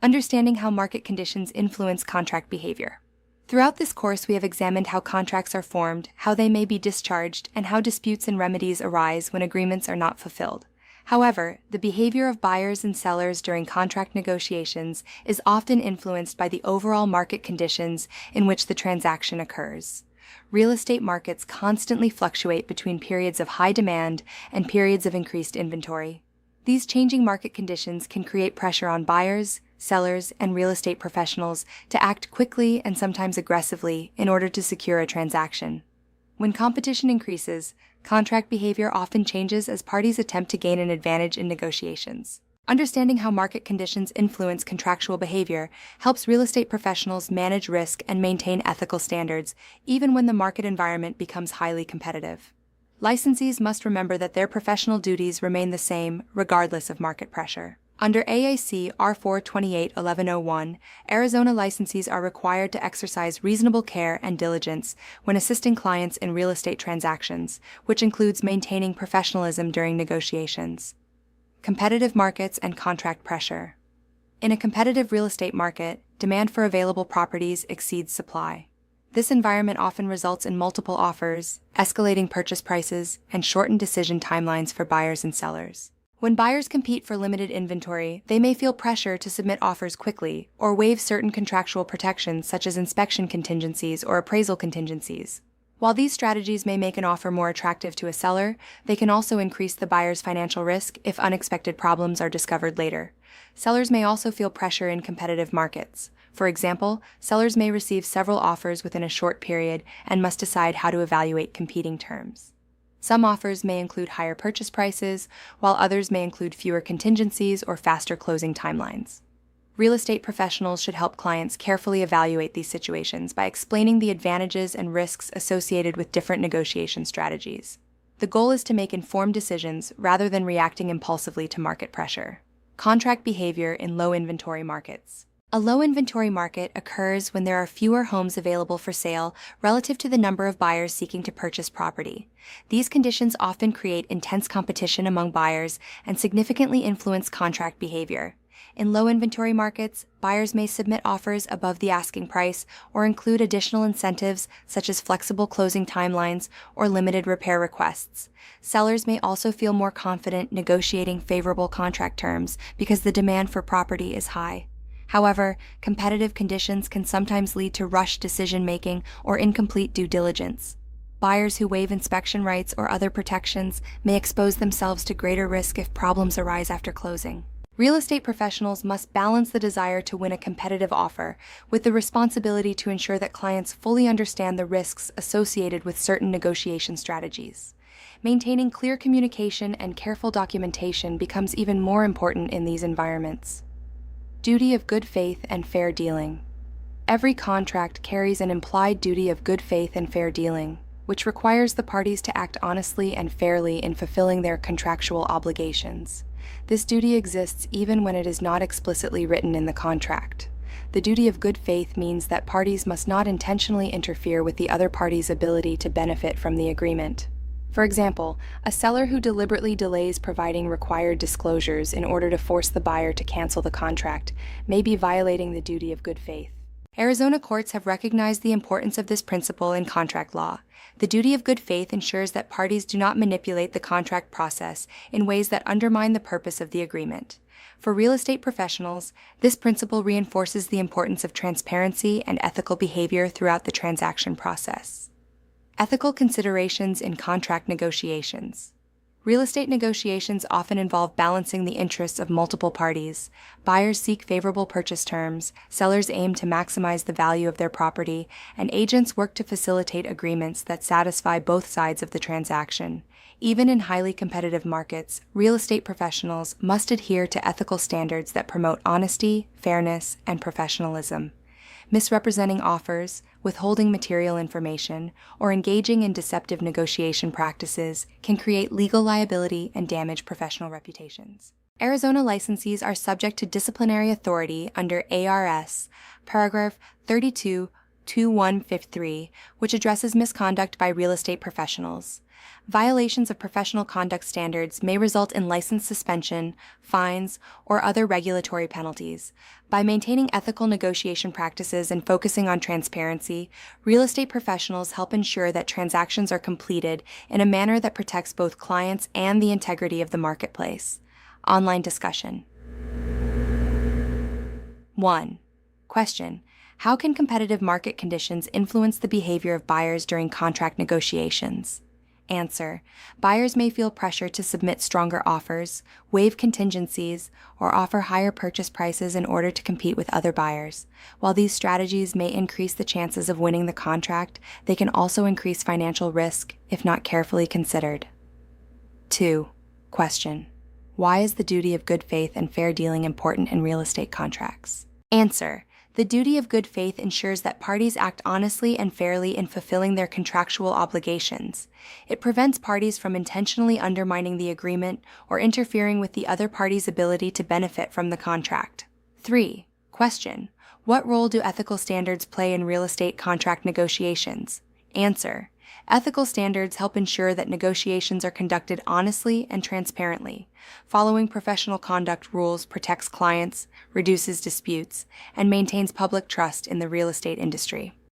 Understanding how market conditions influence contract behavior. Throughout this course, we have examined how contracts are formed, how they may be discharged, and how disputes and remedies arise when agreements are not fulfilled. However, the behavior of buyers and sellers during contract negotiations is often influenced by the overall market conditions in which the transaction occurs. Real estate markets constantly fluctuate between periods of high demand and periods of increased inventory. These changing market conditions can create pressure on buyers, sellers, and real estate professionals to act quickly and sometimes aggressively in order to secure a transaction. When competition increases, contract behavior often changes as parties attempt to gain an advantage in negotiations. Understanding how market conditions influence contractual behavior helps real estate professionals manage risk and maintain ethical standards, even when the market environment becomes highly competitive. Licensees must remember that their professional duties remain the same regardless of market pressure. Under AIC R428-1101, Arizona licensees are required to exercise reasonable care and diligence when assisting clients in real estate transactions, which includes maintaining professionalism during negotiations. Competitive markets and contract pressure. In a competitive real estate market, demand for available properties exceeds supply. This environment often results in multiple offers, escalating purchase prices, and shortened decision timelines for buyers and sellers. When buyers compete for limited inventory, they may feel pressure to submit offers quickly or waive certain contractual protections such as inspection contingencies or appraisal contingencies. While these strategies may make an offer more attractive to a seller, they can also increase the buyer's financial risk if unexpected problems are discovered later. Sellers may also feel pressure in competitive markets. For example, sellers may receive several offers within a short period and must decide how to evaluate competing terms. Some offers may include higher purchase prices, while others may include fewer contingencies or faster closing timelines. Real estate professionals should help clients carefully evaluate these situations by explaining the advantages and risks associated with different negotiation strategies. The goal is to make informed decisions rather than reacting impulsively to market pressure. Contract behavior in low inventory markets. A low inventory market occurs when there are fewer homes available for sale relative to the number of buyers seeking to purchase property. These conditions often create intense competition among buyers and significantly influence contract behavior. In low inventory markets, buyers may submit offers above the asking price or include additional incentives such as flexible closing timelines or limited repair requests. Sellers may also feel more confident negotiating favorable contract terms because the demand for property is high. However, competitive conditions can sometimes lead to rushed decision-making or incomplete due diligence. Buyers who waive inspection rights or other protections may expose themselves to greater risk if problems arise after closing. Real estate professionals must balance the desire to win a competitive offer with the responsibility to ensure that clients fully understand the risks associated with certain negotiation strategies. Maintaining clear communication and careful documentation becomes even more important in these environments. Duty of good faith and fair dealing. Every contract carries an implied duty of good faith and fair dealing, which requires the parties to act honestly and fairly in fulfilling their contractual obligations. This duty exists even when it is not explicitly written in the contract. The duty of good faith means that parties must not intentionally interfere with the other party's ability to benefit from the agreement. For example, a seller who deliberately delays providing required disclosures in order to force the buyer to cancel the contract may be violating the duty of good faith. Arizona courts have recognized the importance of this principle in contract law. The duty of good faith ensures that parties do not manipulate the contract process in ways that undermine the purpose of the agreement. For real estate professionals, this principle reinforces the importance of transparency and ethical behavior throughout the transaction process. Ethical considerations in contract negotiations. Real estate negotiations often involve balancing the interests of multiple parties. Buyers seek favorable purchase terms, sellers aim to maximize the value of their property, and agents work to facilitate agreements that satisfy both sides of the transaction. Even in highly competitive markets, real estate professionals must adhere to ethical standards that promote honesty, fairness, and professionalism. Misrepresenting offers, withholding material information, or engaging in deceptive negotiation practices can create legal liability and damage professional reputations. Arizona licensees are subject to disciplinary authority under ARS, paragraph 32, 2153, which addresses misconduct by real estate professionals. Violations of professional conduct standards may result in license suspension, fines, or other regulatory penalties. By maintaining ethical negotiation practices and focusing on transparency, real estate professionals help ensure that transactions are completed in a manner that protects both clients and the integrity of the marketplace. Online discussion. 1. Question: how can competitive market conditions influence the behavior of buyers during contract negotiations? Answer: buyers may feel pressure to submit stronger offers, waive contingencies, or offer higher purchase prices in order to compete with other buyers. While these strategies may increase the chances of winning the contract, they can also increase financial risk if not carefully considered. 2. Question: why is the duty of good faith and fair dealing important in real estate contracts? Answer: the duty of good faith ensures that parties act honestly and fairly in fulfilling their contractual obligations. It prevents parties from intentionally undermining the agreement or interfering with the other party's ability to benefit from the contract. 3. Question: what role do ethical standards play in real estate contract negotiations? Answer: ethical standards help ensure that negotiations are conducted honestly and transparently. Following professional conduct rules protects clients, reduces disputes, and maintains public trust in the real estate industry.